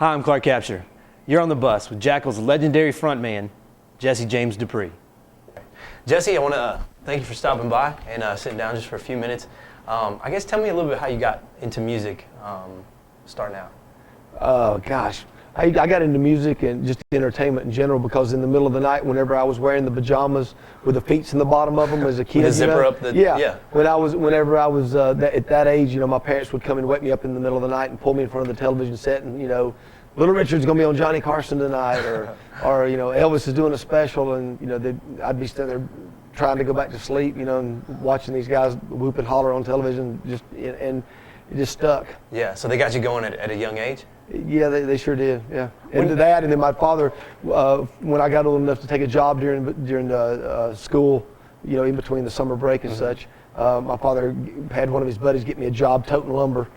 Hi, I'm Clark Capture. You're on the bus with Jackal's legendary frontman, Jesse James Dupree. Jesse, I want to thank you for stopping by and sitting down just for a few minutes. I guess tell me a little bit how you got into music starting out. Oh, gosh. I got into music and just entertainment in general because in the middle of the night, whenever I was wearing the pajamas with the feet in the bottom of them as a kid, the zipper up the yeah. Whenever I was at that age, my parents would come and wake me up in the middle of the night and pull me in front of the television set, and Little Richard's gonna be on Johnny Carson tonight, or Elvis is doing a special, and I'd be sitting there trying to go back to sleep, and watching these guys whoop and holler on television, and it just stuck. Yeah, so they got you going at a young age? Yeah, they sure did. Yeah, and that, and then my father, when I got old enough to take a job during the school, in between the summer break and such, my father had one of his buddies get me a job toting lumber,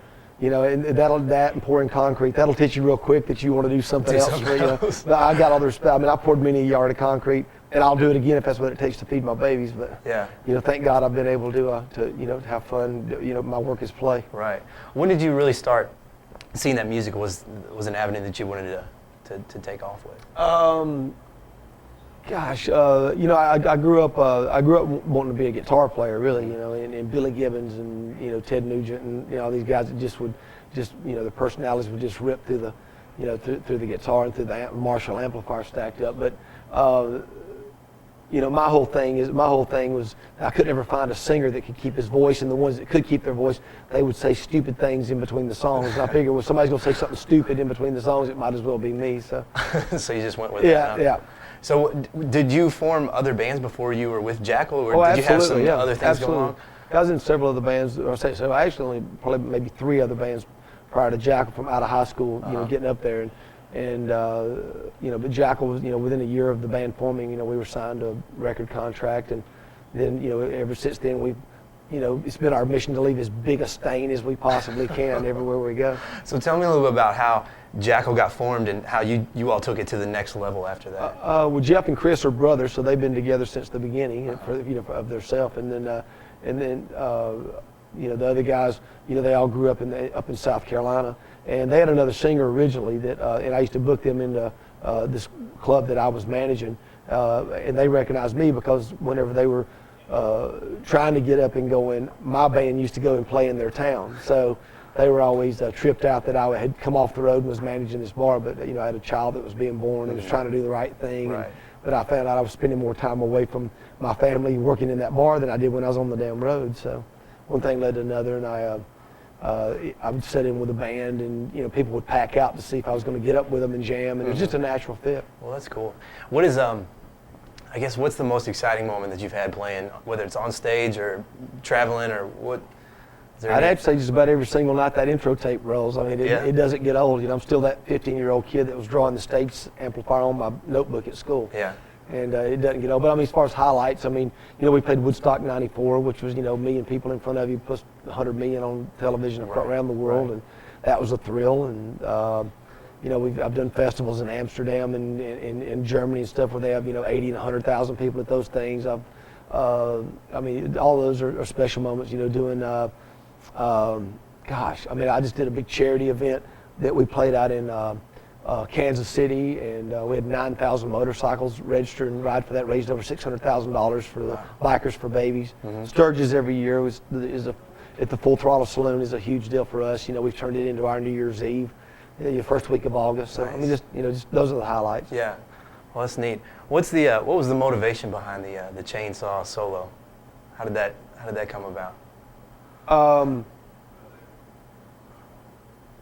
and that and pouring concrete. That'll teach you real quick that you want to do something else. I got all the respect. I mean, I poured many a yard of concrete, and I'll do it again if that's what it takes to feed my babies. But yeah, thank God I've been able to have fun. My work is play. Right. When did you really start seeing that music was an avenue that you wanted to take off with? I grew up wanting to be a guitar player, really, and Billy Gibbons and Ted Nugent and all these guys that just their personalities would just rip through the through the guitar and through the Marshall amplifier stacked up. But my whole thing was I could never find a singer that could keep his voice, and the ones that could keep their voice, they would say stupid things in between the songs. And I figured, well, somebody's gonna say something stupid in between the songs, it might as well be me. So, so you just went with that. Huh? Yeah. So did you form other bands before you were with Jackal, or did you have some other things going on? I was in several other bands. I actually probably maybe 3 other bands prior to Jackal from out of high school. Getting up there. But Jackal was, within a year of the band forming, we were signed to a record contract, and then, ever since then we've, it's been our mission to leave as big a stain as we possibly can everywhere we go. So tell me a little bit about how Jackal got formed and how you all took it to the next level after that. Well, Jeff and Chris are brothers, so they've been together since the beginning, of their self, and then the other guys, they all grew up in South Carolina. And they had another singer originally and I used to book them into this club that I was managing, and they recognized me because whenever they were trying to get up and going, my band used to go and play in their town. So they were always tripped out that I had come off the road and was managing this bar, but I had a child that was being born and was trying to do the right thing. Right. But I found out I was spending more time away from my family working in that bar than I did when I was on the damn road. So one thing led to another, and I would sit in with a band, and people would pack out to see if I was going to get up with them and jam, and it was just a natural fit. Well, that's cool. What is I guess what's the most exciting moment that you've had playing, whether it's on stage or traveling or what? I'd have to say just about every single night that intro tape rolls. I mean, it doesn't get old. I'm still that 15-year-old kid that was drawing the stage amplifier on my notebook at school. Yeah. And it doesn't get old. But I mean, as far as highlights, we played Woodstock '94, which was, million people in front of you, plus 100 million on television around the world, and that was a thrill. And I've done festivals in Amsterdam and in Germany and stuff where they have 80 and 100,000 people at those things. All those are special moments. Doing I just did a big charity event that we played out in Kansas City, and we had 9,000 motorcycles registered and ride for that, raised over $600,000 for the Bikers for Babies. Sturgis every year at the Full Throttle Saloon is a huge deal for us. We've turned it into our New Year's Eve, the first week of August. So nice. Just those are the highlights. Yeah, well, that's neat. What was the motivation behind the chainsaw solo? How did that come about?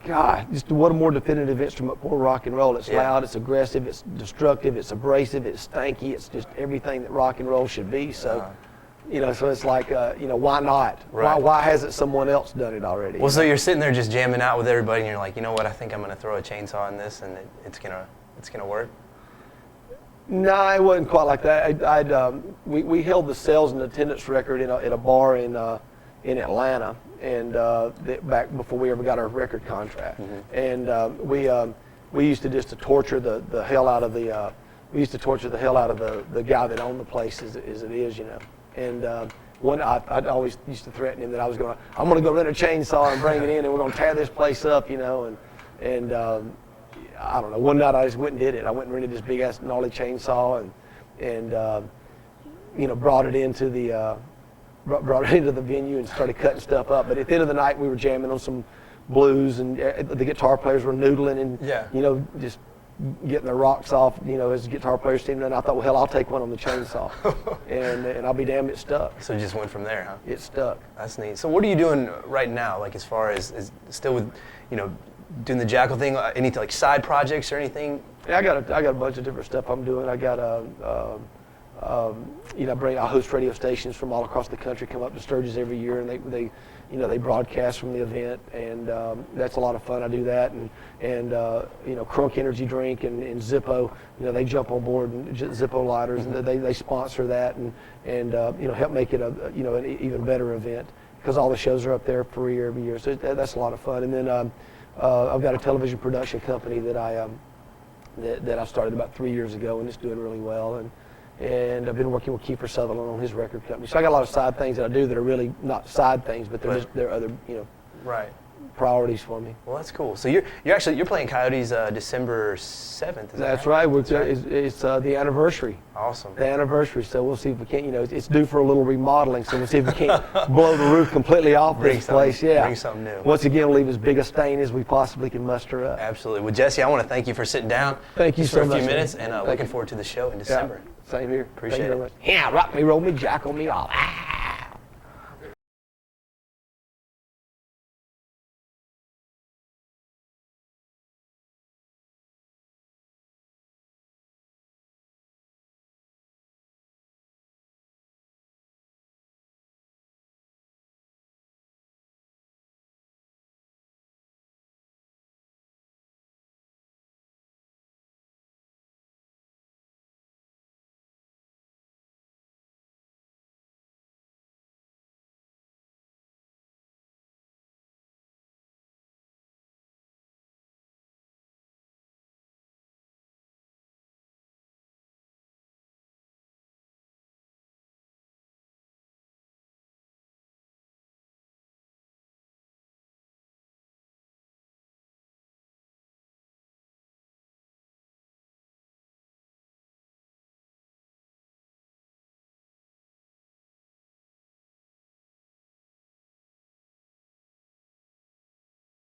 God, just what a more definitive instrument for rock and roll. It's loud, it's aggressive, it's destructive, it's abrasive, it's stanky, it's just everything that rock and roll should be. So, so it's like, why not? Right. Why hasn't someone else done it already? Well, so you're sitting there just jamming out with everybody, and you're like, you know what? I think I'm going to throw a chainsaw in this, and it's gonna work. No, it wasn't quite like that. We held the sales and attendance record at a bar in Atlanta, and back before we ever got our record contract. And we used to just torture the hell out of the guy that owned the place as it is, And I always used to threaten him that I'm going to go rent a chainsaw and bring it in, and we're going to tear this place up, And I don't know. One night I just went and did it. I went and rented this big ass gnarly chainsaw and you know, brought it into the venue and started cutting stuff up. But at the end of the night, we were jamming on some blues, and the guitar players were noodling and you know, just getting their rocks off, you know, as the guitar players standing there. And I thought, well, hell, I'll take one on the chainsaw, and I'll be damned, it stuck. So you just went from there, huh? It stuck. That's neat. So what are you doing right now? Like as far as still with, you know, doing the Jackal thing? Any like side projects or anything? Yeah, I got a bunch of different stuff I'm doing. I got you know, I host radio stations from all across the country, come up to Sturgis every year, and they you know, they broadcast from the event, and that's a lot of fun. I do that, and you know, Crunk Energy Drink and Zippo, you know, they jump on board, and Zippo lighters, and they sponsor that, and you know, help make it a, you know, an even better event, because all the shows are up there free every year. So that's a lot of fun. And then I've got a television production company that I started about 3 years ago, and it's doing really well. And I've been working with Kiefer Sutherland on his record company. So I got a lot of side things that I do that are really not side things, but they're other, you know, priorities for me. Well, that's cool. So you're playing Coyotes December 7th. That's right. It's the anniversary. Awesome. The anniversary. So we'll see if we can't. You know, it's due for a little remodeling. So we'll see if we can't blow the roof completely off this place. Yeah. Bring something new. Once again, leave as big a stain as we possibly can muster up. Absolutely. Well, Jesse, I want to thank you for sitting down. Thank you so much for a few minutes, and looking forward to the show in December. Yeah. Same here. Appreciate it. Thank you very much. Yeah, rock me, roll me, jack on me off.